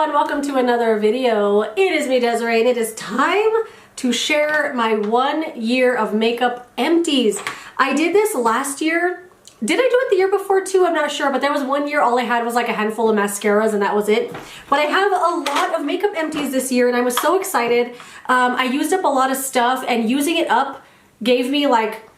everyone, welcome to another video. It is me, Desiree, and it is time to share my 1 year of makeup empties. I did this last year. Did I do it the year before too? I'm not sure, but there was 1 year all I had was like a handful of mascaras and that was it. But I have a lot of makeup empties this year and I was so excited. I used up a lot of stuff and using it up gave me like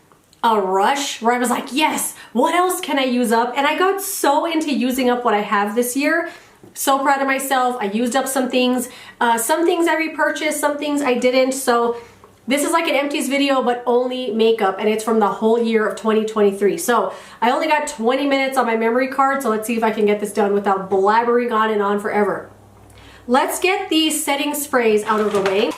a rush where I was like, yes, what else can I use up? And I got so into using up what I have this year. So proud of myself. I used up some things I repurchased, some things I didn't. So this is like an empties video, but only makeup, and it's from the whole year of 2023. So I only got 20 minutes on my memory card, so let's see if I can get this done without blabbering on and on forever. Let's get these setting sprays out of the way.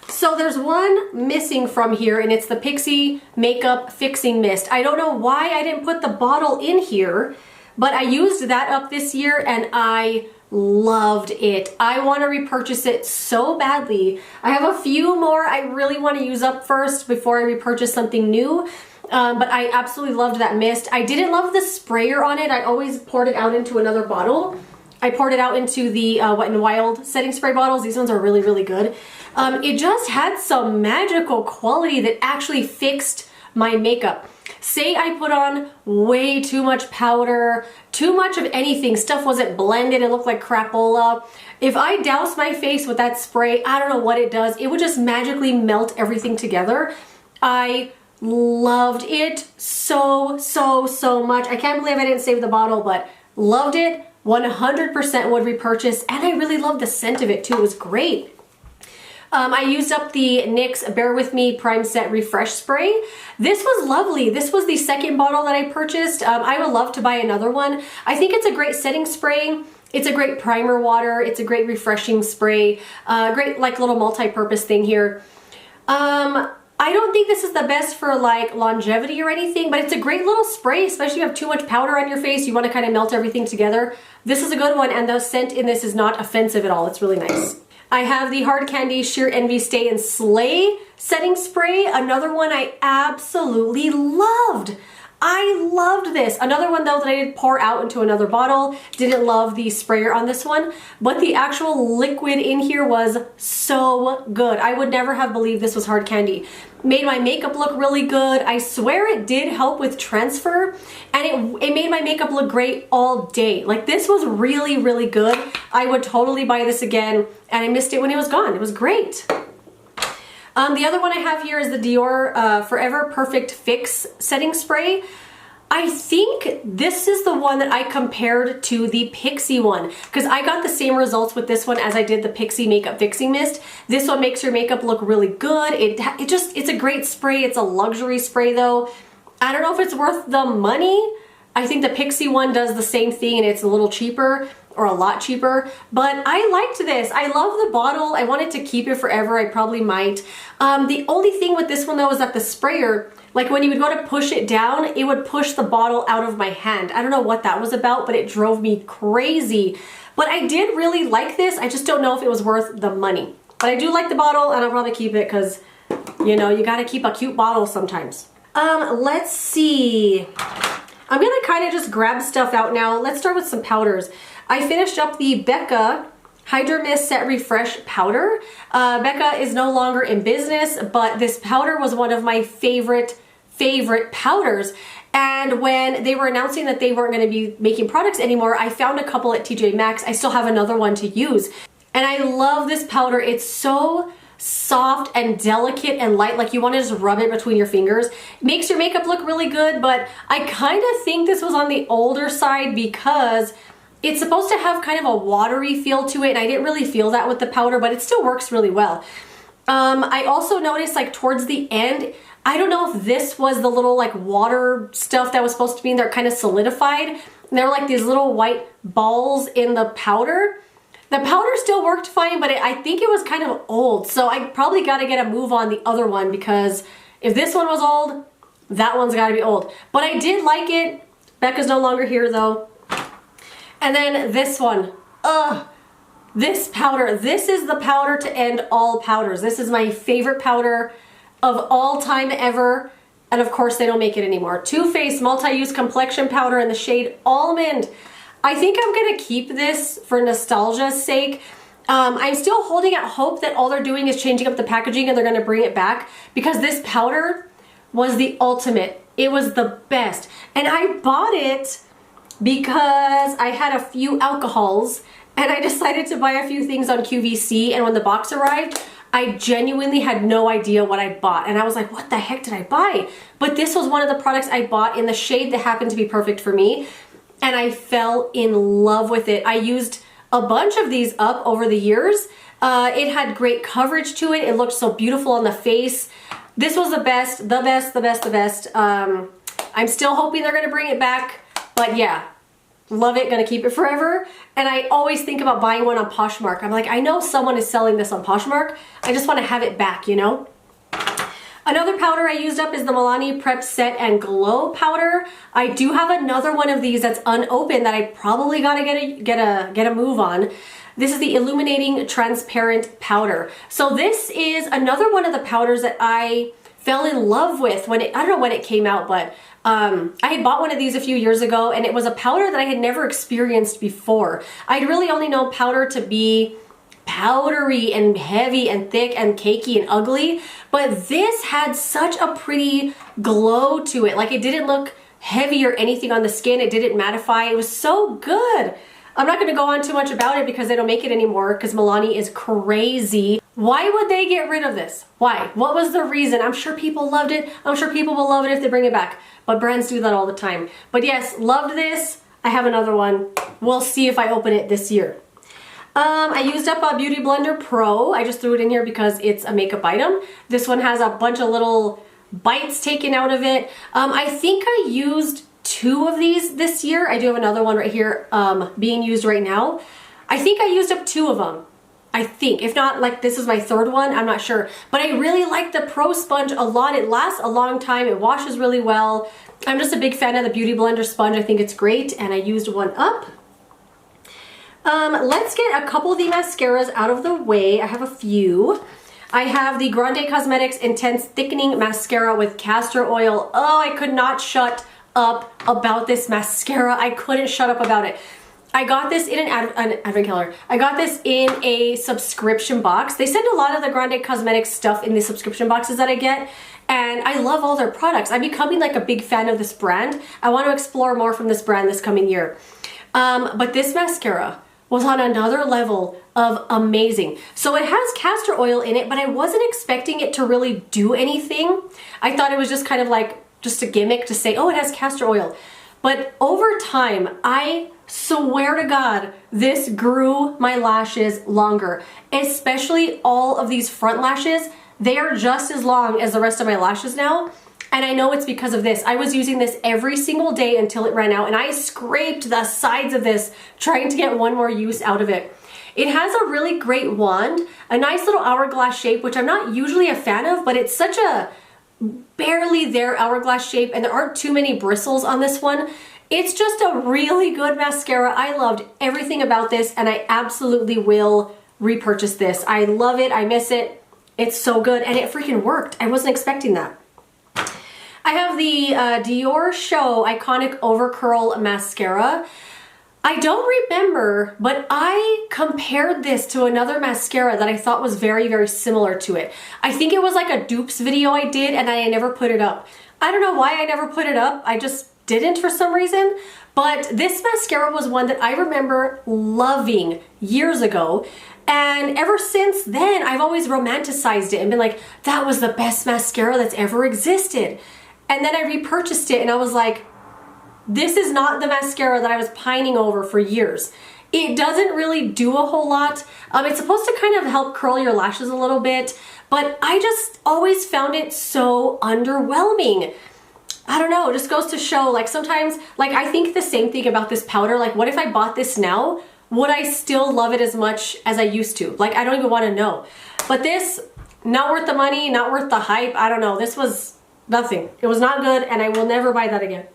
So there's one missing from here, and it's the Pixi Makeup Fixing Mist. I don't know why I didn't put the bottle in here, but I used that up this year and I loved it. I want to repurchase it so badly. I have a few more I really want to use up first before I repurchase something new. But I absolutely loved that mist. I didn't love the sprayer on it. I always poured it out into another bottle. I poured it out into the Wet n Wild setting spray bottles. These ones are really, really good. It just had some magical quality that actually fixed my makeup. Say I put on way too much powder, too much of anything, stuff wasn't blended, it looked like crapola. If I douse my face with that spray, I don't know what it does, it would just magically melt everything together. I loved it so much. I can't believe I didn't save the bottle, but loved it, 100% would repurchase, and I really loved the scent of it too, it was great. I used up the NYX Bear With Me Prime Set Refresh Spray. This was lovely. This was the second bottle that I purchased. I would love to buy another one. I think it's a great setting spray. It's a great primer water. It's a great refreshing spray. Great like little multi-purpose thing here. I don't think this is the best for like longevity or anything, but it's a great little spray, especially if you have too much powder on your face. You want to kind of melt everything together. This is a good one, and the scent in this is not offensive at all. It's really nice. I have the Hard Candy Sheer Envy Stay and Slay setting spray. Another one I absolutely loved. I loved this. Another one though that I did pour out into another bottle. Didn't love the sprayer on this one, but the actual liquid in here was so good. I would never have believed this was Hard Candy. Made my makeup look really good. I swear it did help with transfer, and it made my makeup look great all day. Like this was really, really good. I would totally buy this again, and I missed it when it was gone. It was great. The other one I have here is the Dior Forever Perfect Fix Setting Spray. I think this is the one that I compared to the Pixi one because I got the same results with this one as I did the Pixi Makeup Fixing Mist. This one makes your makeup look really good. It's a great spray. It's a luxury spray though. I don't know if it's worth the money. I think the Pixi one does the same thing and it's a little cheaper or a lot cheaper, but I liked this. I love the bottle. I wanted to keep it forever. I probably might. The only thing with this one though is that the sprayer, like when you would go to push it down, it would push the bottle out of my hand. I don't know what that was about, but it drove me crazy. But I did really like this. I just don't know if it was worth the money. But I do like the bottle and I'll probably keep it because, you know, you gotta keep a cute bottle sometimes. Let's see. I'm gonna kind of just grab stuff out now. Let's start with some powders. I finished up the Becca Hydra Mist Set Refresh powder. Becca is no longer in business, but this powder was one of my favorite powders. And when they were announcing that they weren't going to be making products anymore, I found a couple at TJ Maxx. I still have another one to use. And I love this powder. It's so soft and delicate and light, like you want to just rub it between your fingers. It makes your makeup look really good, but I kind of think this was on the older side because it's supposed to have kind of a watery feel to it, and I didn't really feel that with the powder, but it still works really well. I also noticed like towards the end, I don't know if this was the little like water stuff that was supposed to be in there kind of solidified. And there were like these little white balls in the powder. The powder still worked fine, but I think it was kind of old. So I probably got to get a move on the other one because if this one was old, that one's got to be old. But I did like it. Becca's no longer here though. And then this one, this powder, this is the powder to end all powders. This is my favorite powder of all time ever. And of course they don't make it anymore. Too Faced Multi-Use Complexion Powder in the shade Almond. I think I'm gonna keep this for nostalgia's sake. I'm still holding out hope that all they're doing is changing up the packaging and they're gonna bring it back, because this powder was the ultimate. It was the best. And I bought it because I had a few alcohols and I decided to buy a few things on QVC, and when the box arrived, I genuinely had no idea what I bought. And I was like, what the heck did I buy? But this was one of the products I bought in the shade that happened to be perfect for me. And I fell in love with it. I used a bunch of these up over the years. It had great coverage to it. It looked so beautiful on the face. This was the best, the best, the best, the best. I'm still hoping they're gonna bring it back, but yeah, love it, gonna keep it forever. And I always think about buying one on Poshmark. I'm like, I know someone is selling this on Poshmark. I just wanna have it back, you know? Another powder I used up is the Milani Prep Set and Glow powder. I do have another one of these that's unopened that I probably gotta get a move on. This is the Illuminating Transparent Powder. So this is another one of the powders that I fell in love with when I don't know when it came out, but I had bought one of these a few years ago, and it was a powder that I had never experienced before. I'd really only known powder to be powdery and heavy and thick and cakey and ugly, but this had such a pretty glow to it. Like, it didn't look heavy or anything on the skin. It didn't mattify. It was so good. I'm not going to go on too much about it because they don't make it anymore, because Milani is crazy. Why would they get rid of this? Why? What was the reason? I'm sure people loved it. I'm sure people will love it if they bring it back, but brands do that all the time. But yes, loved this. I have another one. We'll see if I open it this year. I used up a Beauty Blender Pro. I just threw it in here because it's a makeup item. This one has a bunch of little bites taken out of it. I think I used 2 of these this year. I do have another one right here being used right now. I think I used up 2 of them. I think. If not, like, this is my 3rd one. I'm not sure. But I really like the Pro Sponge a lot. It lasts a long time. It washes really well. I'm just a big fan of the Beauty Blender sponge. I think it's great. And I used one up. Let's get a couple of the mascaras out of the way. I have a few. I have the Grande Cosmetics Intense Thickening Mascara with Castor Oil. Oh, I could not shut up about this mascara. I couldn't shut up about it. I got this in an advent calendar. I got this in a subscription box. They send a lot of the Grande Cosmetics stuff in the subscription boxes that I get, and I love all their products. I'm becoming like a big fan of this brand. I want to explore more from this brand this coming year. But this mascara was on another level of amazing. So it has castor oil in it, but I wasn't expecting it to really do anything. I thought it was just kind of like just a gimmick to say, oh, it has castor oil. But over time, I swear to God, this grew my lashes longer, especially all of these front lashes. They are just as long as the rest of my lashes now. And I know it's because of this. I was using this every single day until it ran out, and I scraped the sides of this trying to get one more use out of it. It has a really great wand, a nice little hourglass shape, which I'm not usually a fan of, but it's such a barely there hourglass shape, and there aren't too many bristles on this one. It's just a really good mascara. I loved everything about this, and I absolutely will repurchase this. I love it. I miss it. It's so good, and it freaking worked. I wasn't expecting that. I have the Dior Show Iconic Overcurl Mascara. I don't remember, but I compared this to another mascara that I thought was very, very similar to it. I think it was like a dupes video I did, and I never put it up. I don't know why I never put it up. I just didn't for some reason. But this mascara was one that I remember loving years ago. And ever since then, I've always romanticized it and been like, that was the best mascara that's ever existed. And then I repurchased it, and I was like, this is not the mascara that I was pining over for years. It doesn't really do a whole lot. It's supposed to kind of help curl your lashes a little bit, but I just always found it so underwhelming. I don't know, it just goes to show, like, sometimes, like, I think the same thing about this powder. Like, what if I bought this now? Would I still love it as much as I used to? Like, I don't even want to know. But this, not worth the money, not worth the hype. I don't know. This was nothing. It was not good, and I will never buy that again.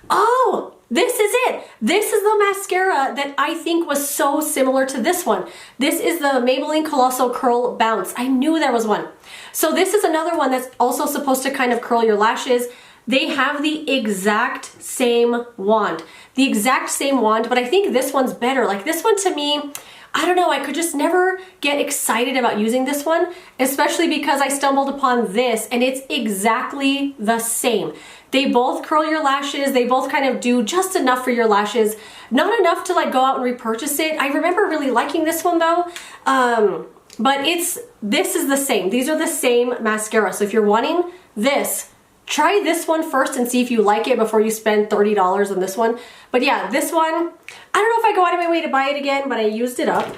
Oh, this is it. This is the mascara that I think was so similar to this one. This is the Maybelline Colossal Curl Bounce. I knew there was one. So this is another one that's also supposed to kind of curl your lashes. They have the exact same wand. The exact same wand, but I think this one's better. Like this one to me, I don't know, I could just never get excited about using this one, especially because I stumbled upon this and it's exactly the same. They both curl your lashes. They both kind of do just enough for your lashes. Not enough to like go out and repurchase it. I remember really liking this one though. But this is the same. These are the same mascara. So if you're wanting this, try this one first and see if you like it before you spend $30 on this one. But yeah, this one, I don't know if I go out of my way to buy it again, but I used it up.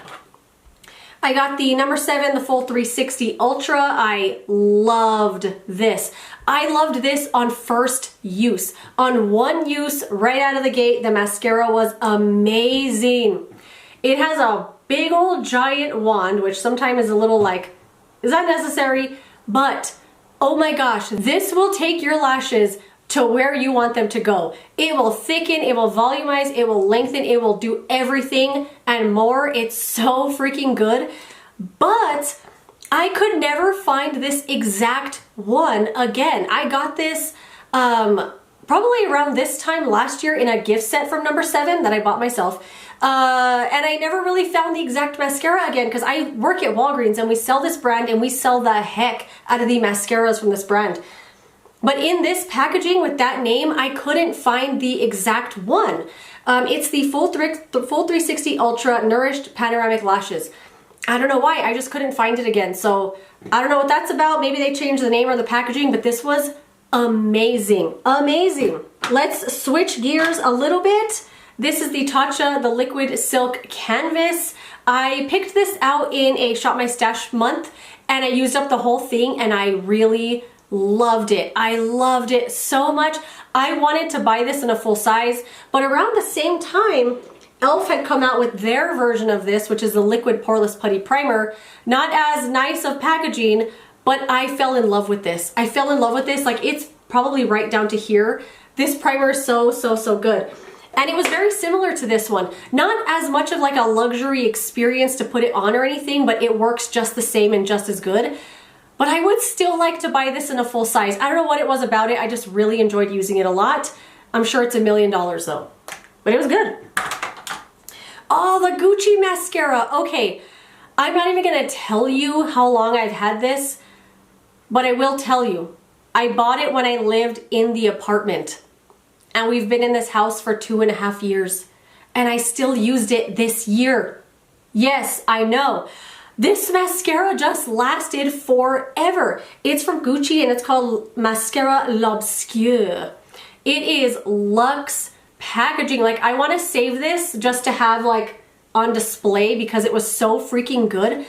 I got the number 7, the full 360 Ultra. I loved this. I loved this on first use. On one use, right out of the gate, the mascara was amazing. It has a big old giant wand, which sometimes is a little like, is that necessary? But oh my gosh, this will take your lashes to where you want them to go. It will thicken, it will volumize, it will lengthen, it will do everything and more. It's so freaking good. But I could never find this exact one again. I got this probably around this time last year in a gift set from number 7 that I bought myself. And I never really found the exact mascara again because I work at Walgreens and we sell this brand and we sell the heck out of the mascaras from this brand. But in this packaging with that name, I couldn't find the exact one. It's the full 360 Ultra Nourished Panoramic Lashes. I don't know why, I just couldn't find it again. So I don't know what that's about. Maybe they changed the name or the packaging, but this was amazing, amazing. Let's switch gears a little bit. This is the Tatcha, the Liquid Silk Canvas. I picked this out in a Shop My Stash month and I used up the whole thing and I really loved it. I loved it so much. I wanted to buy this in a full size, but around the same time, e.l.f. had come out with their version of this, which is the Liquid Poreless Putty Primer. Not as nice of packaging, but I fell in love with this. I fell in love with this. Like it's probably right down to here. This primer is so, so, so good. And it was very similar to this one. Not as much of like a luxury experience to put it on or anything, but it works just the same and just as good. But I would still like to buy this in a full size. I don't know what it was about it. I just really enjoyed using it a lot. I'm sure it's $1 million though, but it was good. Oh, the Gucci mascara. Okay, I'm not even gonna tell you how long I've had this, but I will tell you. I bought it when I lived in the apartment. And we've been in this house for 2.5 years. And I still used it this year. Yes, I know. This mascara just lasted forever. It's from Gucci and it's called Mascara L'Obscur. It is luxe packaging. Like I want to save this just to have like on display because it was so freaking good.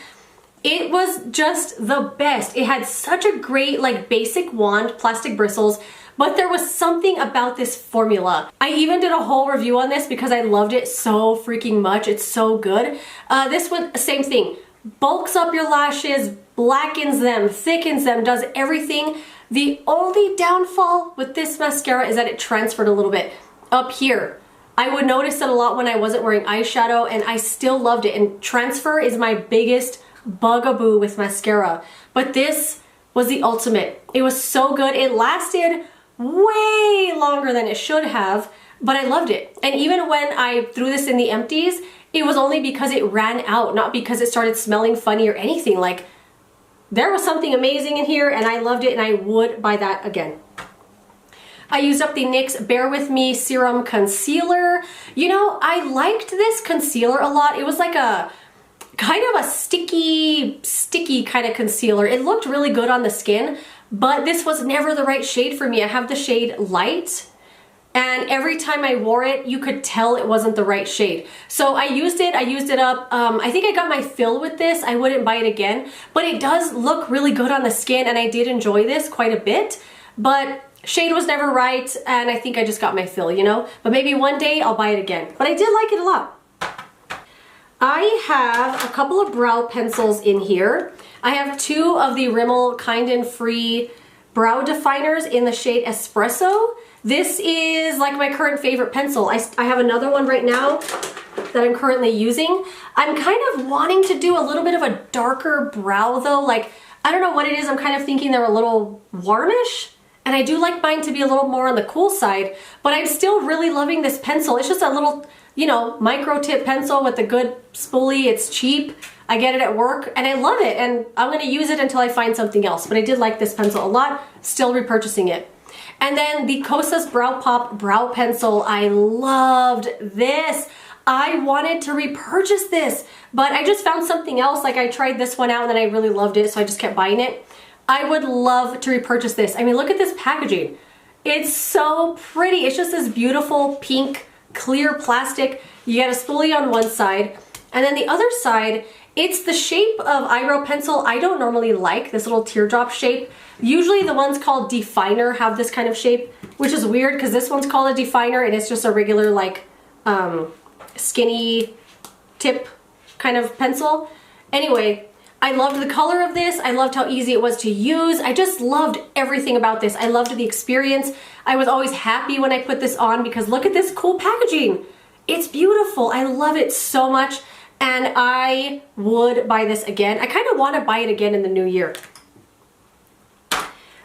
It was just the best. It had such a great like basic wand, plastic bristles, but there was something about this formula. I even did a whole review on this because I loved it so freaking much. It's so good. This one, same thing. Bulks up your lashes, blackens them, thickens them, does everything. The only downfall with this mascara is that it transferred a little bit up here. I would notice it a lot when I wasn't wearing eyeshadow and I still loved it. And transfer is my biggest bugaboo with mascara. But this was the ultimate. It was so good. It lasted way longer than it should have, but I loved it. And even when I threw this in the empties, it was only because it ran out, not because it started smelling funny or anything. Like, there was something amazing in here and I loved it and I would buy that again. I used up the NYX Bare With Me Serum Concealer. You know, I liked this concealer a lot. It was like a kind of a sticky kind of concealer. It looked really good on the skin, but this was never the right shade for me. I have the shade Light, and every time I wore it, you could tell it wasn't the right shade. So I used it up. I think I got my fill with this. I wouldn't buy it again, but it does look really good on the skin, and I did enjoy this quite a bit, but shade was never right, and I think I just got my fill, you know? But maybe one day I'll buy it again. But I did like it a lot. I have a couple of brow pencils in here. I have 2 of the Rimmel Kind & Free brow definers in the shade Espresso. This is like my current favorite pencil. I have another one right now that I'm currently using. I'm kind of wanting to do a little bit of a darker brow though. Like, I don't know what it is. I'm kind of thinking they're a little warmish. And I do like mine to be a little more on the cool side, but I'm still really loving this pencil. It's just a little, you know, micro tip pencil with a good spoolie. It's cheap. I get it at work and I love it, and I'm gonna use it until I find something else. But I did like this pencil a lot, still repurchasing it. And then the Kosas Brow Pop Brow Pencil. I loved this. I wanted to repurchase this, but I just found something else. Like I tried this one out and then I really loved it, so I just kept buying it. I would love to repurchase this. I mean, look at this packaging. It's so pretty. It's just this beautiful pink, clear plastic. You get a spoolie on one side, and then the other side, it's the shape of eyebrow pencil. I don't normally like this little teardrop shape. Usually the ones called definer have this kind of shape, which is weird because this one's called a definer and it's just a regular like skinny tip kind of pencil. Anyway, I loved the color of this. I loved how easy it was to use. I just loved everything about this. I loved the experience. I was always happy when I put this on because look at this cool packaging. It's beautiful. I love it so much. And I would buy this again. I kind of want to buy it again in the new year.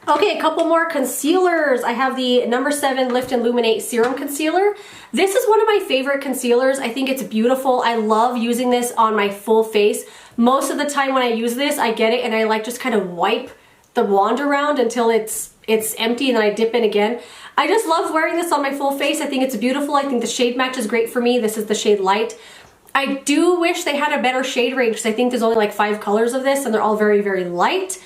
Okay, a couple more concealers. I have the number 7 Lift and Illuminate Serum Concealer. This is one of my favorite concealers. I think it's beautiful. I love using this on my full face. Most of the time when I use this, I get it and I like just kind of wipe the wand around until it's empty and then I dip in again. I just love wearing this on my full face. I think it's beautiful. I think the shade match is great for me. This is the shade Light. I do wish they had a better shade range because I think there's only like 5 colors of this and they're all very, very light.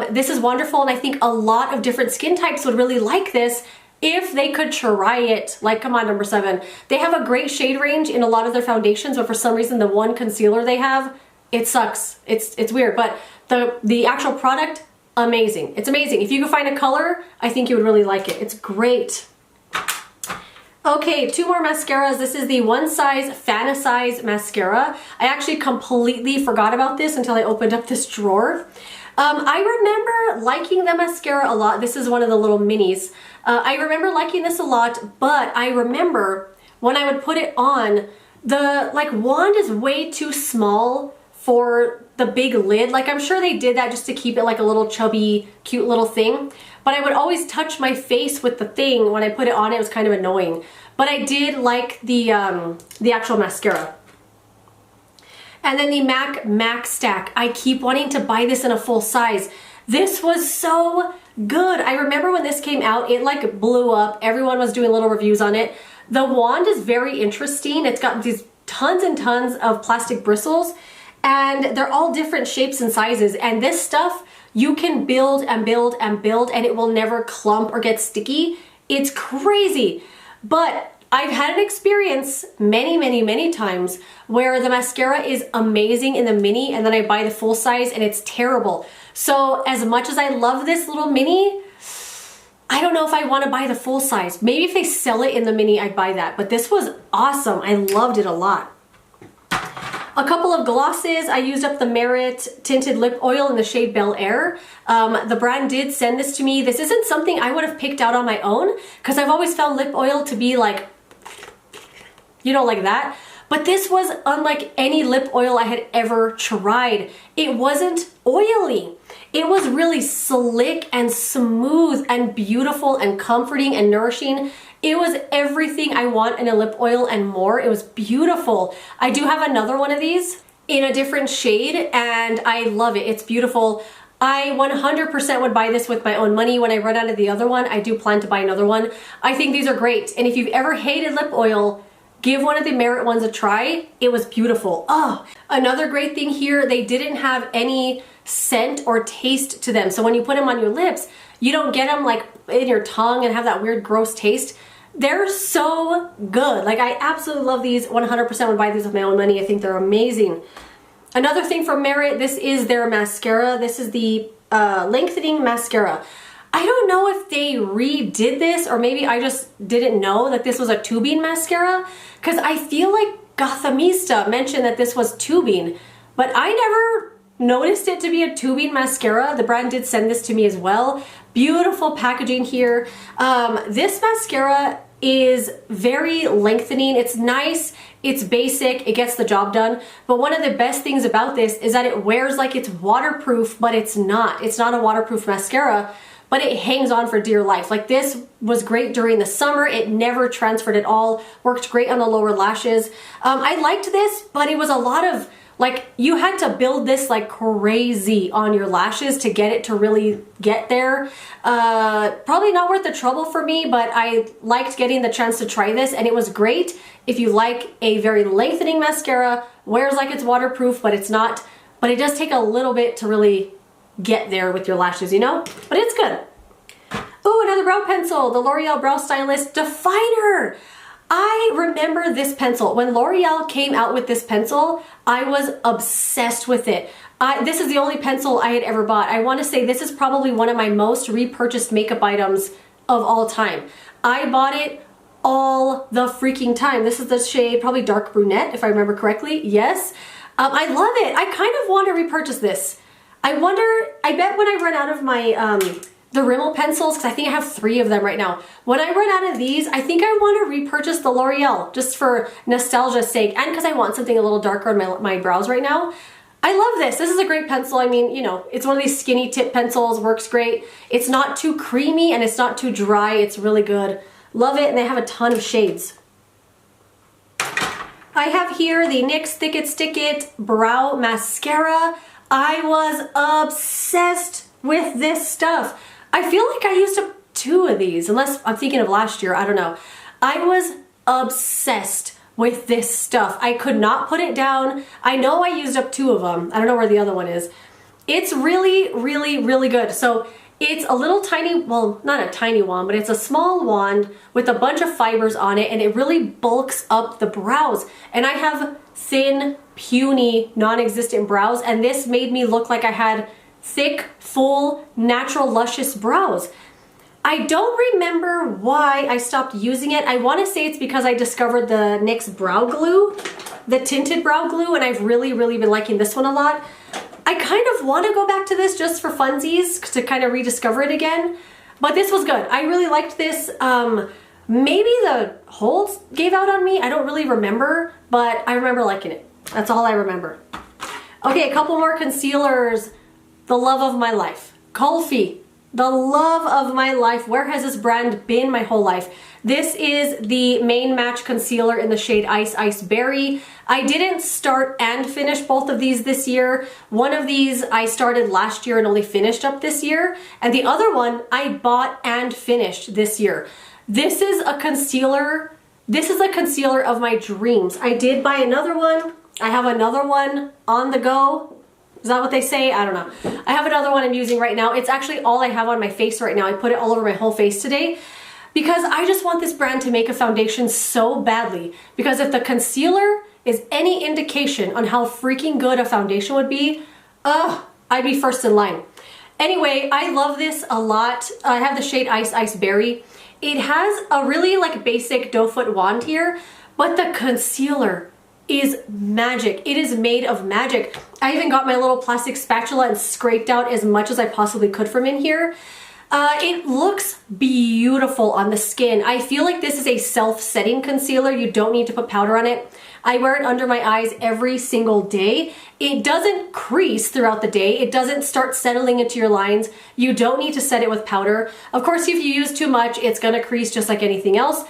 This is wonderful, and I think a lot of different skin types would really like this if they could try it. Like, come on, number 7. They have a great shade range in a lot of their foundations, but for some reason the one concealer they have, it sucks. It's weird, but the actual product, amazing. It's amazing. If you could find a color, I think you would really like it. It's great. Okay, 2 more mascaras. This is the One Size Fantasize Mascara. I actually completely forgot about this until I opened up this drawer. I remember liking the mascara a lot. This is one of the little minis. I remember liking this a lot, but I remember when I would put it on, the wand is way too small for the big lid. Like, I'm sure they did that just to keep it like a little chubby, cute little thing. But I would always touch my face with the thing when I put it on. It was kind of annoying. But I did like the actual mascara. And then the MAC Max Stack. I keep wanting to buy this in a full size. This was so good. I remember when this came out, it like blew up. Everyone was doing little reviews on it. The wand is very interesting. It's got these tons and tons of plastic bristles, and they're all different shapes and sizes. And this stuff, you can build and build and build, and it will never clump or get sticky. It's crazy. But I've had an experience many times where the mascara is amazing in the mini and then I buy the full size and it's terrible. So as much as I love this little mini, I don't know if I want to buy the full size. Maybe if they sell it in the mini, I'd buy that. But this was awesome. I loved it a lot. A couple of glosses. I used up the Merit Tinted Lip Oil in the shade Bel Air. The brand did send this to me. This isn't something I would have picked out on my own because I've always found lip oil to be like, you know, like that. But this was unlike any lip oil I had ever tried. It wasn't oily. It was really slick and smooth and beautiful and comforting and nourishing. It was everything I want in a lip oil and more. It was beautiful. I do have another one of these in a different shade and I love it. It's beautiful. I 100% would buy this with my own money. When I run out of the other one, I do plan to buy another one. I think these are great. And if you've ever hated lip oil, give one of the Merit ones a try. It was beautiful. Oh, another great thing here, they didn't have any scent or taste to them. So when you put them on your lips, you don't get them like in your tongue and have that weird gross taste. They're so good. Like, I absolutely love these. 100% would buy these with my own money. I think they're amazing. Another thing from Merit, this is their mascara. This is the lengthening mascara. I don't know if they redid this or maybe I just didn't know that this was a tubing mascara because I feel like Gothamista mentioned that this was tubing, but I never noticed it to be a tubing mascara. The brand did send this to me as well. Beautiful packaging here. This mascara is very lengthening. It's nice, it's basic, it gets the job done. But one of the best things about this is that it wears like it's waterproof, but it's not. It's not a waterproof mascara. but it hangs on for dear life. Like this was great during the summer. It never transferred at all. Worked great on the lower lashes. I liked this, but it was a lot of, like, you had to build this like crazy on your lashes to get it to really get there. Probably not worth the trouble for me, but I liked getting the chance to try this, and it was great if you like a very lengthening mascara, wears like it's waterproof, but it's not, but it does take a little bit to really get there with your lashes, you know? But it's good. Oh, another brow pencil, the L'Oreal Brow Stylist Definer. I remember this pencil. When L'Oreal came out with this pencil, I was obsessed with it. This is the only pencil I had ever bought. I want to say this is probably one of my most repurchased makeup items of all time. I bought it all the freaking time. This is the shade, probably dark brunette, if I remember correctly. Yes. I love it. I kind of want to repurchase this. I wonder, I bet when I run out of my, the Rimmel pencils, because I think I have 3 of them right now. When I run out of these, I think I want to repurchase the L'Oreal just for nostalgia's sake, and because I want something a little darker on my brows right now. I love this. This is a great pencil. I mean, you know, it's one of these skinny tip pencils, works great. It's not too creamy and it's not too dry. It's really good. Love it, and they have a ton of shades. I have here the NYX Thick It Stick It Brow Mascara. I was obsessed with this stuff. I feel like I used up 2 of these, unless I'm thinking of last year, I don't know. I was obsessed with this stuff. I could not put it down. I know I used up 2 of them. I don't know where the other one is. It's really, really, really good. So it's a little tiny, well, not a tiny wand, but it's a small wand with a bunch of fibers on it, and it really bulks up the brows. And I have thin, puny, non-existent brows, and this made me look like I had thick, full, natural, luscious brows. I don't remember why I stopped using it. I want to say it's because I discovered the NYX brow glue, the tinted brow glue, and I've really, really been liking this one a lot. I kind of want to go back to this just for funsies, to kind of rediscover it again, but this was good. I really liked this. Maybe the holds gave out on me. I don't really remember, but I remember liking it. That's all I remember. Okay, a couple more concealers. The love of my life. Kulfi. The love of my life. Where has this brand been my whole life? This is the Main Match Concealer in the shade Ice Ice Berry. I didn't start and finish both of these this year. One of these I started last year and only finished up this year. And the other one I bought and finished this year. This is a concealer. This is a concealer of my dreams. I did buy another one. I have another one on the go. Is that what they say? I don't know. I have another one I'm using right now. It's actually all I have on my face right now. I put it all over my whole face today because I just want this brand to make a foundation so badly. Because if the concealer is any indication on how freaking good a foundation would be, I'd be first in line. Anyway, I love this a lot. I have the shade Ice Ice Berry. It has a really like basic doe foot wand here, but the concealer is magic. It is made of magic. I even got my little plastic spatula and scraped out as much as I possibly could from in here. It looks beautiful on the skin. I feel like this is a self-setting concealer. You don't need to put powder on it. I wear it under my eyes every single day. It doesn't crease throughout the day. It doesn't start settling into your lines. You don't need to set it with powder. Of course, if you use too much, it's gonna crease just like anything else.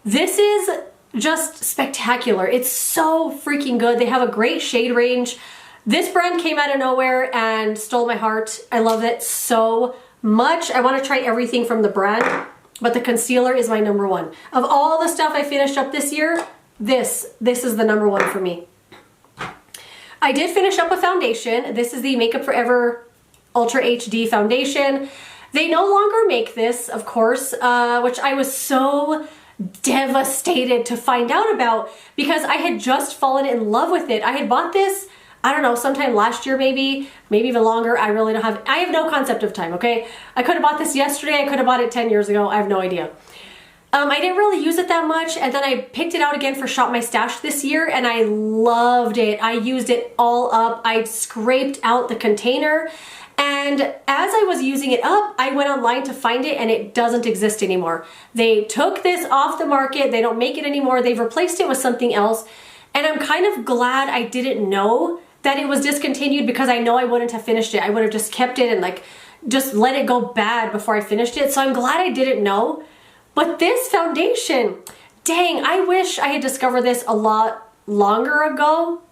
This is just spectacular. It's so freaking good. They have a great shade range. This brand came out of nowhere and stole my heart. I love it so much. I want to try everything from the brand, but the concealer is my number one. Of all the stuff I finished up this year, this is the number one for me. I did finish up a foundation. This is the Makeup Forever Ultra HD foundation. They no longer make this, of course, which I was so devastated to find out about because I had just fallen in love with it. I had bought this, I don't know, sometime last year maybe even longer. I really don't have, I have no concept of time, okay? I could have bought this yesterday, I could have bought it 10 years ago, I have no idea. I didn't really use it that much, and then I picked it out again for Shop My Stash this year, and I loved it. I used it all up. I scraped out the container, and as I was using it up, I went online to find it, and it doesn't exist anymore. They took this off the market. They don't make it anymore. They've replaced it with something else, and I'm kind of glad I didn't know that it was discontinued because I know I wouldn't have finished it. I would have just kept it and like just let it go bad before I finished it. So I'm glad I didn't know. But this foundation, dang, I wish I had discovered this a lot longer ago,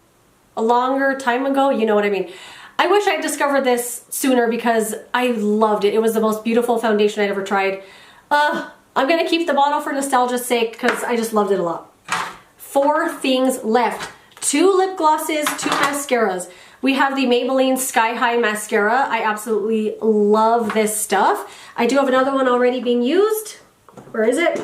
a longer time ago, you know what I mean. I wish I had discovered this sooner because I loved it. It was the most beautiful foundation I'd ever tried. I'm gonna keep the bottle for nostalgia's sake because I just loved it a lot. 4 things left. 2 lip glosses, 2 mascaras. We have the Maybelline Sky High Mascara. I absolutely love this stuff. I do have another one already being used. Where is it?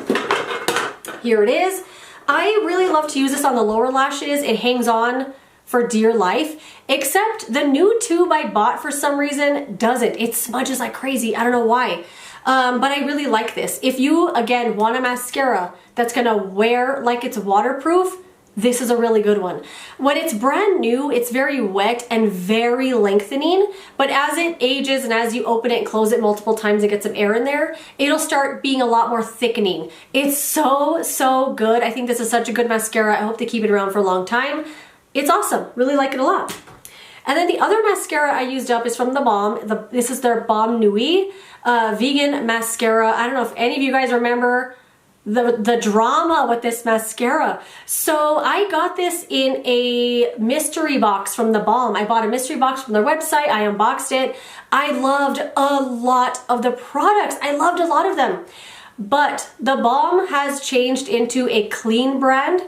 Here it is. I really love to use this on the lower lashes. It hangs on for dear life, except the new tube I bought for some reason doesn't. It smudges like crazy. I don't know why. But I really like this. If you, again, want a mascara that's gonna wear like it's waterproof, this is a really good one. When it's brand new, it's very wet and very lengthening, but as it ages and as you open it and close it multiple times and get some air in there, it'll start being a lot more thickening. It's so, so good. I think this is such a good mascara. I hope they keep it around for a long time. It's awesome. Really like it a lot. And then the other mascara I used up is from the Balm. This is their Balm Nui vegan mascara. I don't know if any of you guys remember the drama with this mascara. So I got this in a mystery box from the Balm. I bought a mystery box from their website. I unboxed it. I loved a lot of the products. I loved a lot of them. But the Balm has changed into a clean brand.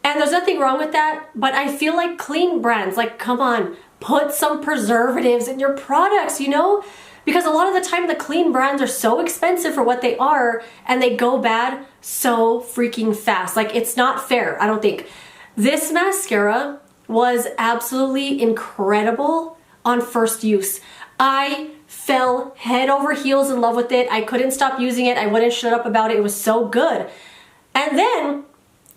And there's nothing wrong with that, but I feel like clean brands, like, come on, put some preservatives in your products, you know? Because a lot of the time the clean brands are so expensive for what they are and they go bad so freaking fast. Like, it's not fair, I don't think. This mascara was absolutely incredible on first use. I fell head over heels in love with it. I couldn't stop using it. I wouldn't shut up about it. It was so good. And then,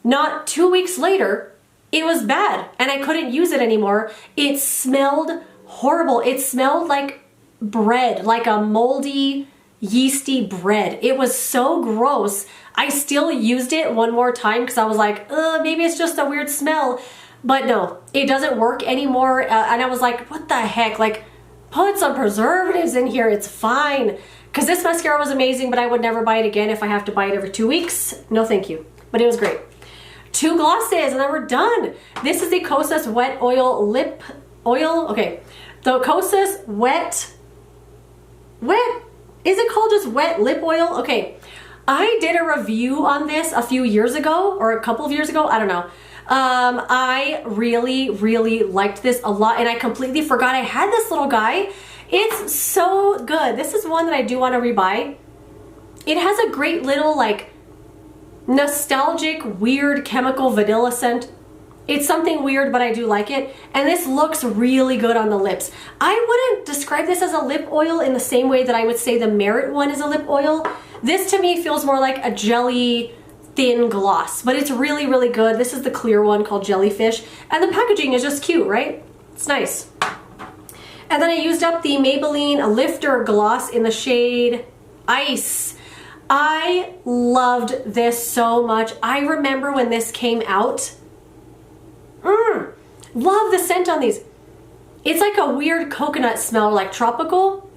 not 2 weeks later, it was bad and I couldn't use it anymore. It smelled horrible. It smelled like bread, like a moldy, yeasty bread. It was so gross. I still used it one more time because I was like, maybe it's just a weird smell. But no, it doesn't work anymore. And I was like, what the heck? Like, put some preservatives in here. It's fine. Because this mascara was amazing, but I would never buy it again if I have to buy it every 2 weeks. No, thank you. But it was great. 2 glosses and then we're done. This is the Kosas Wet Oil Lip Oil. Okay, the Kosas Wet, is it called just Wet Lip Oil? Okay, I did a review on this a few years ago or a couple of years ago, I don't know. I really, really liked this a lot and I completely forgot I had this little guy. It's so good. This is one that I do want to rebuy. It has a great little like nostalgic, weird chemical vanilla scent. It's something weird, but I do like it. And this looks really good on the lips. I wouldn't describe this as a lip oil in the same way that I would say the Merit one is a lip oil. This to me feels more like a jelly thin gloss, but it's really, really good. This is the clear one called Jellyfish. And the packaging is just cute, right? It's nice. And then I used up the Maybelline Lifter Gloss in the shade Ice. I loved this so much. I remember when this came out. Love the scent on these. It's like a weird coconut smell, like tropical.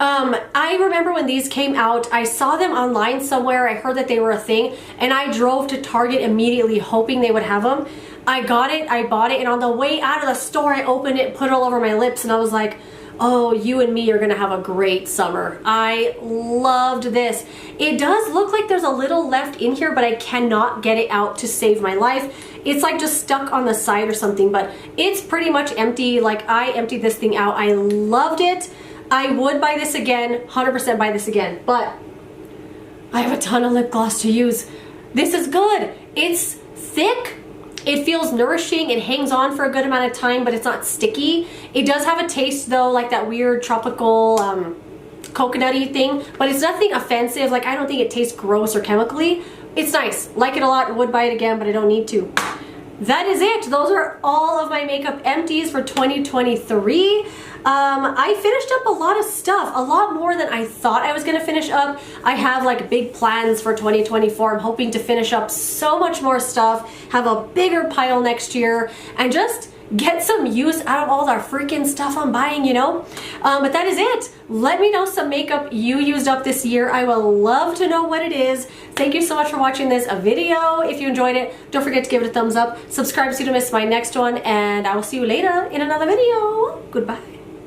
I remember when these came out, I saw them online somewhere. I heard that they were a thing and I drove to Target immediately hoping they would have them. I got it, I bought it, and on the way out of the store, I opened it, put it all over my lips, and I was like, oh, you and me are gonna have a great summer. I loved this. It does look like there's a little left in here, but I cannot get it out to save my life. It's like just stuck on the side or something, but it's pretty much empty. Like, I emptied this thing out. I loved it. I would buy this again, 100% buy this again, but I have a ton of lip gloss to use. This is good. It's thick. It feels nourishing. It hangs on for a good amount of time, but it's not sticky. It does have a taste though, like that weird tropical coconutty thing, but it's nothing offensive. Like, I don't think it tastes gross or chemically. It's nice. Like it a lot. Would buy it again, but I don't need to. That is it. Those are all of my makeup empties for 2023. I finished up a lot of stuff, a lot more than I thought I was gonna finish up. I have like big plans for 2024. I'm hoping to finish up so much more stuff, have a bigger pile next year, and just get some use out of all the freaking stuff I'm buying, you know? But that is it. Let me know some makeup you used up this year. I will love to know what it is. Thank you so much for watching this video. If you enjoyed it, don't forget to give it a thumbs up. Subscribe so you don't miss my next one, and I will see you later in another video. Goodbye.